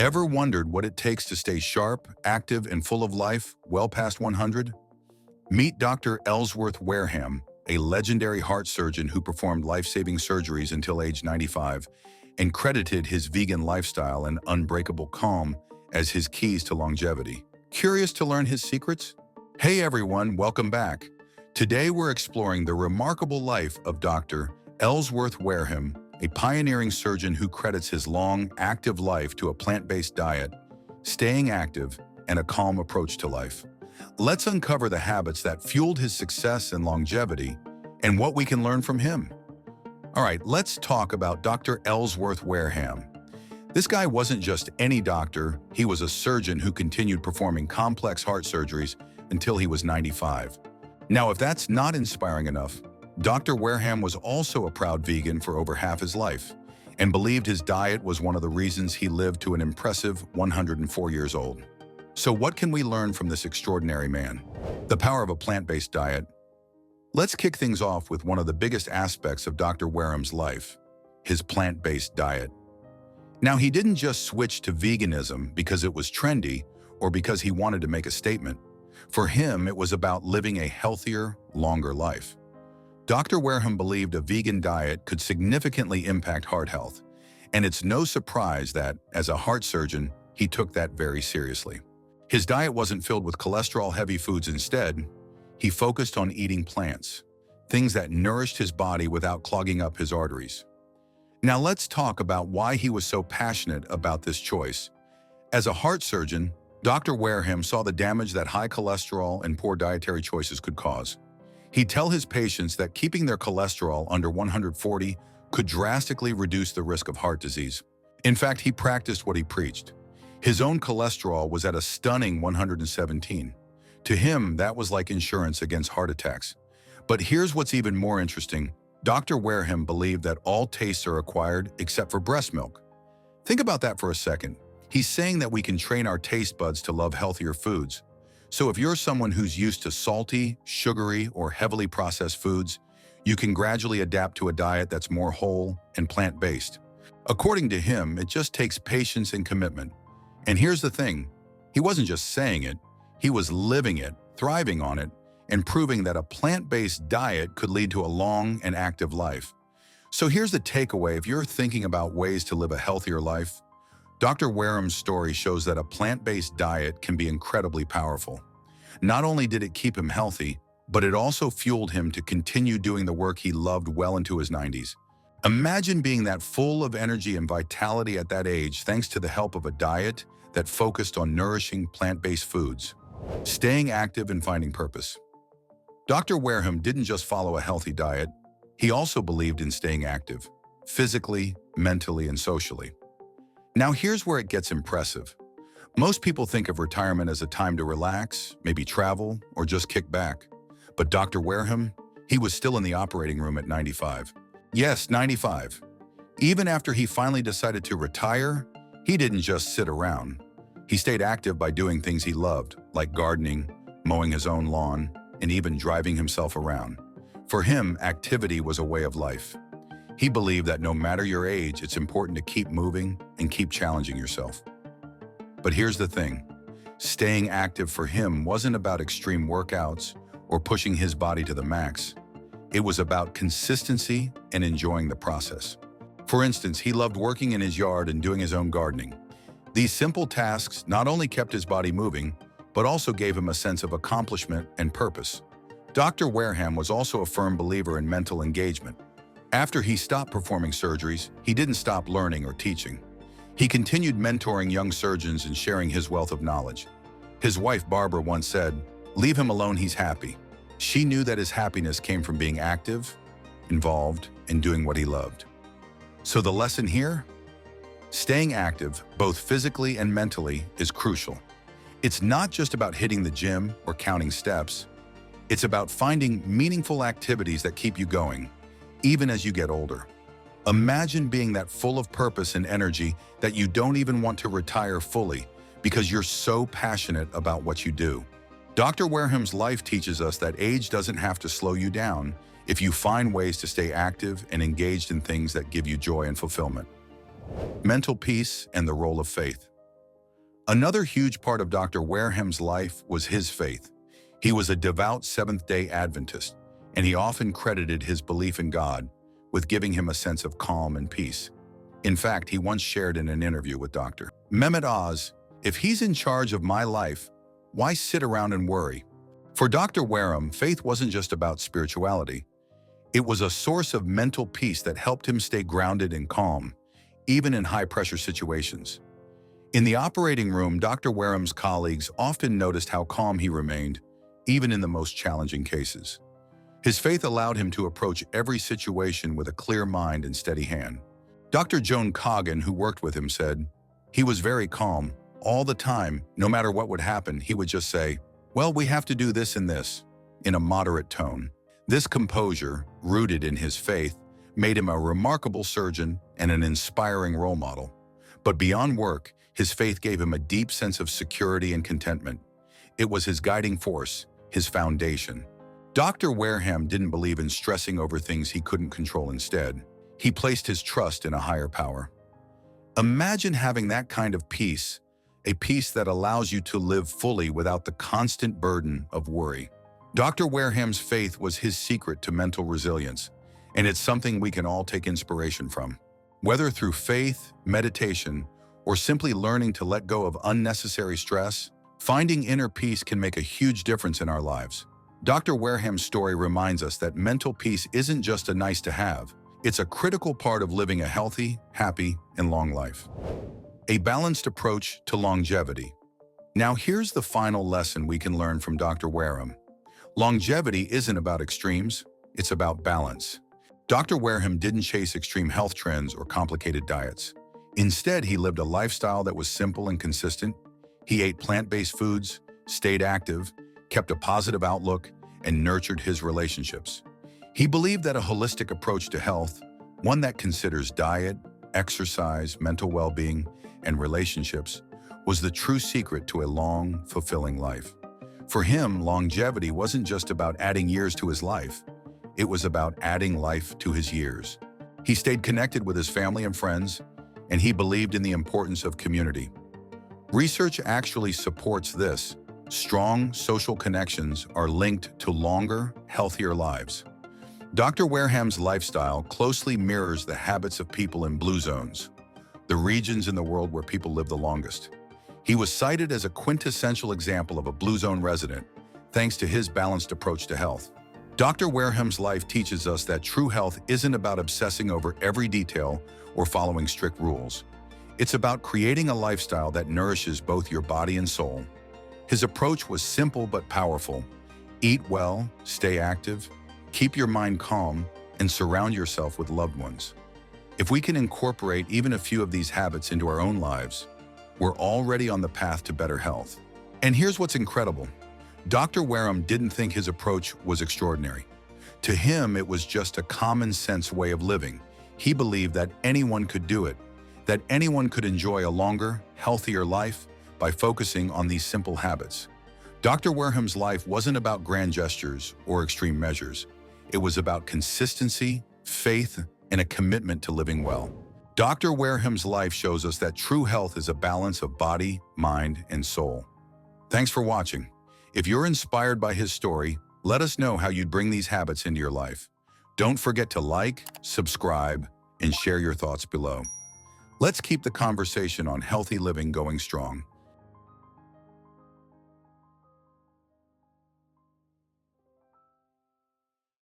Ever wondered what it takes to stay sharp, active, and full of life well past 100? Meet Dr. Ellsworth Wareham, a legendary heart surgeon who performed life-saving surgeries until age 95 and credited his vegan lifestyle and unbreakable calm as his keys to longevity. Curious to learn his secrets? Hey everyone, welcome back. Today we're exploring the remarkable life of Dr. Ellsworth Wareham, a pioneering surgeon who credits his long, active life to a plant-based diet, staying active, and a calm approach to life. Let's uncover the habits that fueled his success and longevity and what we can learn from him. All right, let's talk about Dr. Ellsworth Wareham. This guy wasn't just any doctor, he was a surgeon who continued performing complex heart surgeries until he was 95. Now, if that's not inspiring enough, Dr. Wareham was also a proud vegan for over half his life and believed his diet was one of the reasons he lived to an impressive 104 years old. So what can we learn from this extraordinary man? The power of a plant-based diet. Let's kick things off with one of the biggest aspects of Dr. Wareham's life, his plant-based diet. Now, he didn't just switch to veganism because it was trendy or because he wanted to make a statement. For him, it was about living a healthier, longer life. Dr. Wareham believed a vegan diet could significantly impact heart health, and it's no surprise that, as a heart surgeon, he took that very seriously. His diet wasn't filled with cholesterol-heavy foods. Instead, he focused on eating plants, things that nourished his body without clogging up his arteries. Now let's talk about why he was so passionate about this choice. As a heart surgeon, Dr. Wareham saw the damage that high cholesterol and poor dietary choices could cause. He'd tell his patients that keeping their cholesterol under 140 could drastically reduce the risk of heart disease. In fact, he practiced what he preached. His own cholesterol was at a stunning 117. To him, that was like insurance against heart attacks. But here's what's even more interesting. Dr. Wareham believed that all tastes are acquired except for breast milk. Think about that for a second. He's saying that we can train our taste buds to love healthier foods. So if you're someone who's used to salty, sugary, or heavily processed foods, you can gradually adapt to a diet that's more whole and plant-based. According to him, it just takes patience and commitment. And here's the thing, he wasn't just saying it, he was living it, thriving on it, and proving that a plant-based diet could lead to a long and active life. So here's the takeaway: if you're thinking about ways to live a healthier life, Dr. Wareham's story shows that a plant-based diet can be incredibly powerful. Not only did it keep him healthy, but it also fueled him to continue doing the work he loved well into his 90s. Imagine being that full of energy and vitality at that age thanks to the help of a diet that focused on nourishing plant-based foods, staying active and finding purpose. Dr. Wareham didn't just follow a healthy diet, he also believed in staying active, physically, mentally, and socially. Now here's where it gets impressive. Most people think of retirement as a time to relax, maybe travel, or just kick back. But Dr. Wareham, he was still in the operating room at 95. Yes, 95. Even after he finally decided to retire, he didn't just sit around. He stayed active by doing things he loved, like gardening, mowing his own lawn, and even driving himself around. For him, activity was a way of life. He believed that no matter your age, it's important to keep moving and keep challenging yourself. But here's the thing, staying active for him wasn't about extreme workouts or pushing his body to the max. It was about consistency and enjoying the process. For instance, he loved working in his yard and doing his own gardening. These simple tasks not only kept his body moving, but also gave him a sense of accomplishment and purpose. Dr. Wareham was also a firm believer in mental engagement. After he stopped performing surgeries, he didn't stop learning or teaching. He continued mentoring young surgeons and sharing his wealth of knowledge. His wife, Barbara, once said, "Leave him alone, he's happy." She knew that his happiness came from being active, involved, and doing what he loved. So the lesson here? Staying active, both physically and mentally, is crucial. It's not just about hitting the gym or counting steps. It's about finding meaningful activities that keep you going, even as you get older. Imagine being that full of purpose and energy that you don't even want to retire fully because you're so passionate about what you do. Dr. Wareham's life teaches us that age doesn't have to slow you down if you find ways to stay active and engaged in things that give you joy and fulfillment. Mental peace and the role of faith. Another huge part of Dr. Wareham's life was his faith. He was a devout Seventh-day Adventist, and he often credited his belief in God with giving him a sense of calm and peace. In fact, he once shared in an interview with Dr. Mehmet Oz, "If he's in charge of my life, why sit around and worry?" For Dr. Wareham, faith wasn't just about spirituality. It was a source of mental peace that helped him stay grounded and calm, even in high-pressure situations. In the operating room, Dr. Wareham's colleagues often noticed how calm he remained, even in the most challenging cases. His faith allowed him to approach every situation with a clear mind and steady hand. Dr. Joan Coggin, who worked with him, said, "He was very calm. All the time, no matter what would happen, he would just say, 'Well, we have to do this and this,' in a moderate tone." This composure, rooted in his faith, made him a remarkable surgeon and an inspiring role model. But beyond work, his faith gave him a deep sense of security and contentment. It was his guiding force, his foundation. Dr. Wareham didn't believe in stressing over things he couldn't control. Instead, he placed his trust in a higher power. Imagine having that kind of peace, a peace that allows you to live fully without the constant burden of worry. Dr. Wareham's faith was his secret to mental resilience, and it's something we can all take inspiration from. Whether through faith, meditation, or simply learning to let go of unnecessary stress, finding inner peace can make a huge difference in our lives. Dr. Wareham's story reminds us that mental peace isn't just a nice to have, it's a critical part of living a healthy, happy, and long life. A balanced approach to longevity. Now here's the final lesson we can learn from Dr. Wareham. Longevity isn't about extremes, it's about balance. Dr. Wareham didn't chase extreme health trends or complicated diets. Instead, he lived a lifestyle that was simple and consistent. He ate plant-based foods, stayed active, kept a positive outlook, and nurtured his relationships. He believed that a holistic approach to health, one that considers diet, exercise, mental well-being, and relationships, was the true secret to a long, fulfilling life. For him, longevity wasn't just about adding years to his life. It was about adding life to his years. He stayed connected with his family and friends, and he believed in the importance of community. Research actually supports this. Strong social connections are linked to longer, healthier lives. Dr. Wareham's lifestyle closely mirrors the habits of people in blue zones, the regions in the world where people live the longest. He was cited as a quintessential example of a blue zone resident, thanks to his balanced approach to health. Dr. Wareham's life teaches us that true health isn't about obsessing over every detail or following strict rules. It's about creating a lifestyle that nourishes both your body and soul. His approach was simple but powerful. Eat well, stay active, keep your mind calm, and surround yourself with loved ones. If we can incorporate even a few of these habits into our own lives, we're already on the path to better health. And here's what's incredible. Dr. Wareham didn't think his approach was extraordinary. To him, it was just a common-sense way of living. He believed that anyone could do it, that anyone could enjoy a longer, healthier life by focusing on these simple habits. Dr. Wareham's life wasn't about grand gestures or extreme measures. It was about consistency, faith, and a commitment to living well. Dr. Wareham's life shows us that true health is a balance of body, mind, and soul. Thanks for watching. If you're inspired by his story, let us know how you'd bring these habits into your life. Don't forget to like, subscribe, and share your thoughts below. Let's keep the conversation on healthy living going strong.